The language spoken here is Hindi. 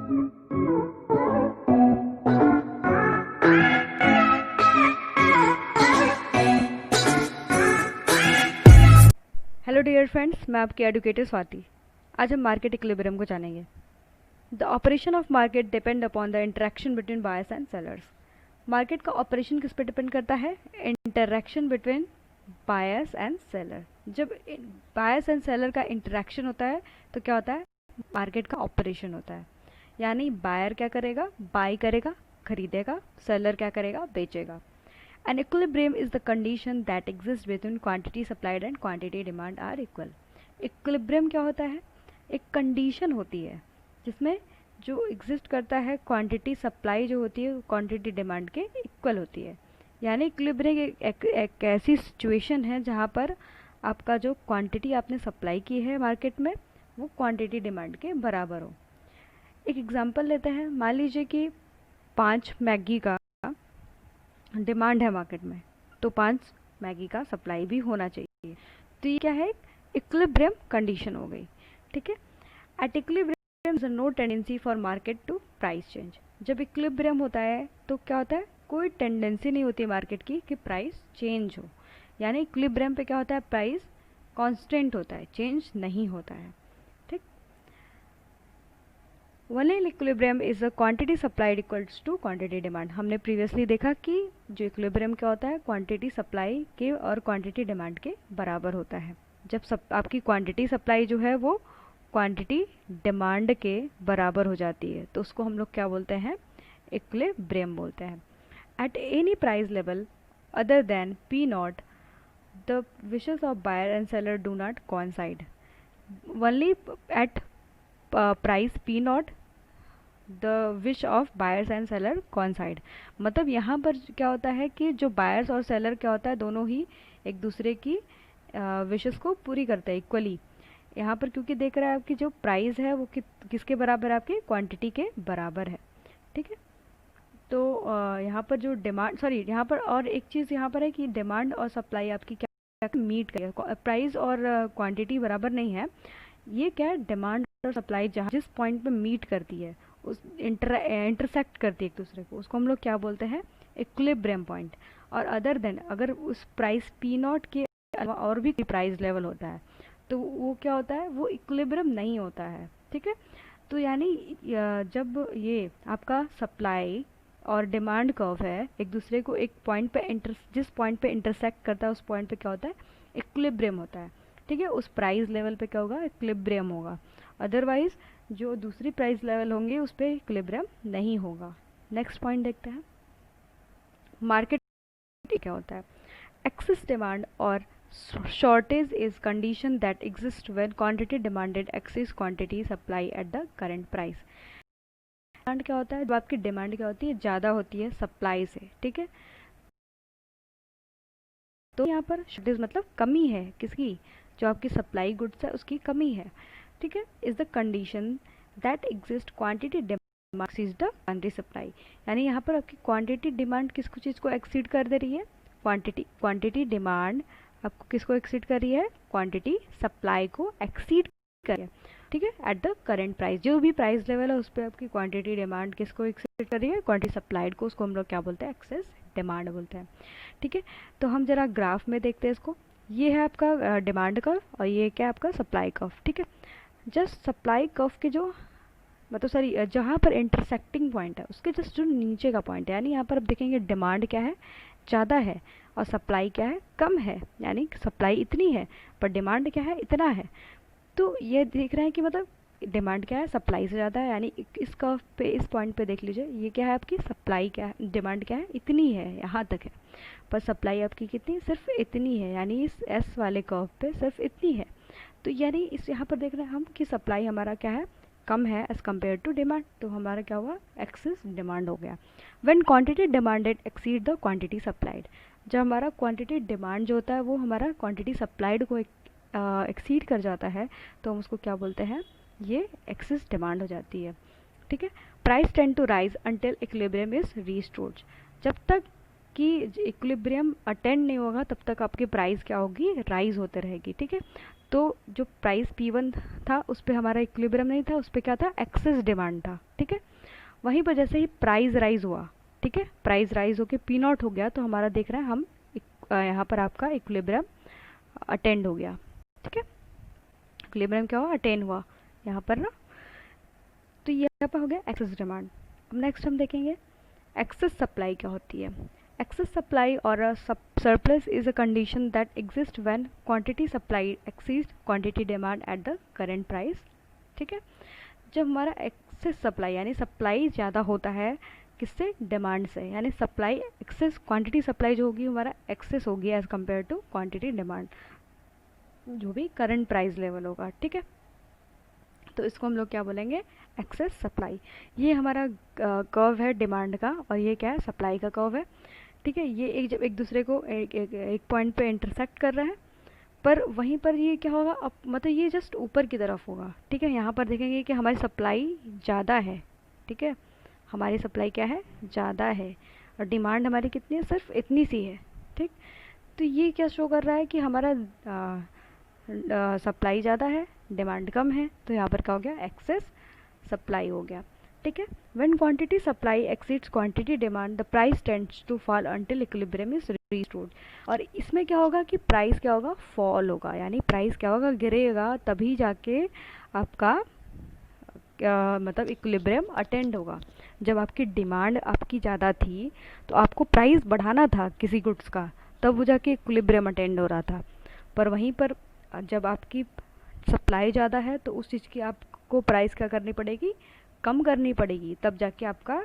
हेलो डियर फ्रेंड्स, मैं आपकी एडुकेटर स्वाति। आज हम मार्केट इक्विलिब्रियम को जानेंगे। The operation of market depend upon the interaction between buyers and sellers. Market का ऑपरेशन किस पे डिपेंड करता है? Interaction between buyers and seller. जब बायर्स एंड सेलर का इंटरेक्शन होता है तो क्या होता है? मार्केट का ऑपरेशन होता है। यानी बायर क्या करेगा? बाय करेगा, खरीदेगा। सेलर क्या करेगा? बेचेगा। An equilibrium is the condition that exists between quantity supplied and quantity demand are equal. Equilibrium क्या होता है? एक कंडीशन होती है जिसमें जो एग्जिस्ट करता है क्वांटिटी सप्लाई जो होती है क्वांटिटी डिमांड के इक्वल होती है। यानी इक्विलिब्रियम एक ऐसी सिचुएशन है जहाँ पर आपका जो क्वांटिटी आपने सप्लाई की है मार्केट में वो क्वांटिटी डिमांड के बराबर हो। एक एग्जांपल लेते हैं। मान लीजिए कि 5 मैगी का डिमांड है मार्केट में, तो 5 मैगी का सप्लाई भी होना चाहिए। तो ये क्या है? इक्विलिब्रियम कंडीशन हो गई। ठीक है। At equilibrium there is no tendency for market to price change. जब इक्विलिब्रियम होता है तो क्या होता है? कोई टेंडेंसी नहीं होती मार्केट की कि प्राइस चेंज हो। यानी इक्विलिब्रियम पे क्या होता है? प्राइस कांस्टेंट होता है, चेंज नहीं होता है। ठीक। Only equilibrium is the quantity supplied equals to quantity demand। हमने प्रीवियसली देखा कि जो इक्विलिब्रियम क्या होता है? क्वांटिटी सप्लाई के और क्वांटिटी डिमांड के बराबर होता है। जब आपकी क्वांटिटी सप्लाई जो है वो क्वांटिटी डिमांड के बराबर हो जाती है तो उसको हम लोग क्या बोलते हैं? इक्विलिब्रियम बोलते हैं। At any price level other than P naught the wishes of buyer and seller do not coincide। Only at price P naught the wish of buyers and seller coincide। मतलब यहाँ पर क्या होता है कि जो बायर्स और सेलर क्या होता है, दोनों ही एक दूसरे की विशेस को पूरी करते हैं इक्वली। यहाँ पर क्योंकि देख रहा है आपकी जो प्राइस है वो किसके बराबर है? आपकी क्वांटिटी के बराबर है। ठीक है। तो यहाँ पर जो डिमांड यहाँ पर और एक चीज़ यहाँ पर है कि डिमांड और सप्लाई आपकी क्या मीट करें। प्राइस और क्वांटिटी बराबर नहीं है। ये क्या है? डिमांड और सप्लाई जहाँ जिस पॉइंट पे मीट करती है, उस इंटरसेक्ट करती है एक दूसरे को, उसको हम लोग क्या बोलते हैं? Equilibrium point. और अदर देन अगर उस प्राइस पी नॉट के अलावा और भी प्राइस लेवल होता है तो वो क्या होता है? वो इक्विलिब्रियम नहीं होता है। ठीक है। तो यानी जब ये आपका सप्लाई और डिमांड कर्व है एक दूसरे को एक पॉइंट पे जिस पॉइंट पे इंटरसेक्ट करता है उस पॉइंट पे क्या होता है? इक्विलिब्रियम होता है। ठीक है। उस प्राइस लेवल पे क्या होगा? इक्विलिब्रियम होगा। अदरवाइज जो दूसरी प्राइस लेवल होंगे उस पर इक्विलिब्रियम नहीं होगा। नेक्स्ट पॉइंट देखते हैं। मार्केट क्या होता है? एक्सेस डिमांड और shortage is condition that exist when quantity demanded excess quantity supply at the current price. Demand क्या होता है? जब आपकी डिमांड क्या होती है? ज़्यादा होती है सप्लाई से। ठीक है। तो यहाँ पर शॉर्टेज मतलब कमी है किसकी? जो आपकी सप्लाई गुड्स है उसकी कमी है। ठीक है। Is the condition that exist quantity demand exceed the quantity supply. यानी यहाँ पर आपकी क्वांटिटी डिमांड किसको चीज़ को एक्सीड कर दे रही है? क्वांटिटी डिमांड आपको किसको एक्सीड कर रही है? क्वांटिटी सप्लाई को एक्सीड कर रही है। ठीक है। एट द करंट प्राइस जो भी प्राइस लेवल है उस पर आपकी क्वांटिटी डिमांड किसको एक्सीड कर रही है? क्वांटिटी सप्लाइड को। उसको हम लोग क्या बोलते हैं? एक्सेस डिमांड बोलते हैं। ठीक है। तो हम जरा ग्राफ में देखते हैं इसको। ये है आपका डिमांड कर्व और ये क्या है? आपका सप्लाई कर्व। ठीक है। जस्ट सप्लाई कर्व के जो मतलब सॉरी जहाँ पर इंटरसेक्टिंग पॉइंट है उसके जस्ट जो नीचे का पॉइंट है, यानी यहाँ पर आप देखेंगे डिमांड क्या है? ज़्यादा है और सप्लाई क्या है? कम है। यानी सप्लाई इतनी है पर डिमांड क्या है? इतना है। तो ये देख रहे हैं कि मतलब डिमांड क्या है? सप्लाई से ज़्यादा है। यानी इस कर्व पे इस पॉइंट पे देख लीजिए, ये क्या है आपकी? सप्लाई क्या है? डिमांड क्या है? इतनी है, यहाँ तक है, पर सप्लाई आपकी कितनी? सिर्फ इतनी है। यानी इस एस वाले कर्व पे सिर्फ इतनी है। तो यानी इस यहाँ पर देख रहे हैं हम कि सप्लाई हमारा क्या है? कम है एज कम्पेयर टू डिमांड। तो हमारा क्या हुआ? एक्सेस डिमांड हो गया। When quantity demanded exceed the quantity supplied. जब हमारा क्वांटिटी डिमांड जो होता है वो हमारा क्वांटिटी सप्लाइड को एक्सीड कर जाता है तो हम उसको क्या बोलते हैं? ये एक्सेस डिमांड हो जाती है। ठीक है। Price tend to rise until equilibrium is restored. जब तक कि इक्विलिब्रियम अटेंड नहीं होगा तब तक आपकी प्राइस क्या होगी? राइज होते रहेगी। ठीक है। तो जो प्राइस P1 था उस पर हमारा इक्विलिब्रियम नहीं था, उस पर क्या था, एक्सेस डिमांड था, ठीक है। वहीं पर जैसे ही प्राइस राइज हुआ, ठीक है, प्राइस राइज होके P0 हो गया, तो हमारा देख रहे हैं हम यहाँ पर आपका इक्विलिब्रियम अटेंड हो गया, ठीक है। इक्विलिब्रियम क्या हुआ, अटेंड हुआ यहाँ पर ना। तो ये यहाँ पर हो गया एक्सेस डिमांड। अब नेक्स्ट हम देखेंगे एक्सेस सप्लाई क्या होती है। एक्सेस सप्लाई और surplus is a condition that exist when quantity supply exceeds quantity demand at the current price, ठीक है। जब हमारा एक्सेस सप्लाई यानी सप्लाई ज़्यादा होता है किससे, डिमांड से, यानी सप्लाई एक्सेस, क्वांटिटी सप्लाई जो होगी हमारा एक्सेस होगी as compare to quantity demand, जो भी करंट प्राइस लेवल होगा, ठीक है। तो इसको हम लोग क्या बोलेंगे, एक्सेस सप्लाई। ये हमारा कर्व है डिमांड का और ये क्या है, सप्लाई का कर्व है, ठीक है। ये जब एक दूसरे को एक पॉइंट पे इंटरसेक्ट कर रहे हैं, पर वहीं पर ये क्या होगा, अब मतलब ये जस्ट ऊपर की तरफ होगा, ठीक है। यहाँ पर देखेंगे कि हमारी सप्लाई ज़्यादा है, ठीक है, हमारी सप्लाई क्या है, ज़्यादा है, और डिमांड हमारी कितनी है, सिर्फ इतनी सी है, ठीक। तो ये क्या शो कर रहा है कि हमारा सप्लाई ज़्यादा है, डिमांड कम है, तो यहाँ पर क्या हो गया, एक्सेस सप्लाई हो गया, ठीक है। When quantity supply exceeds quantity demand the price tends to fall until equilibrium is restored. और इसमें क्या होगा कि प्राइस क्या होगा, फॉल होगा, यानी प्राइस क्या होगा, गिरेगा, तभी जाके आपका मतलब इक्विलिब्रियम अटेंड होगा। जब आपकी डिमांड आपकी ज़्यादा थी तो आपको प्राइस बढ़ाना था किसी गुड्स का, तब वो जाके इक्विलिब्रियम अटेंड हो रहा था। पर वहीं पर जब आपकी सप्लाई ज़्यादा है तो उस चीज़ की आपको प्राइस क्या करनी पड़ेगी, कम करनी पड़ेगी, तब जाके आपका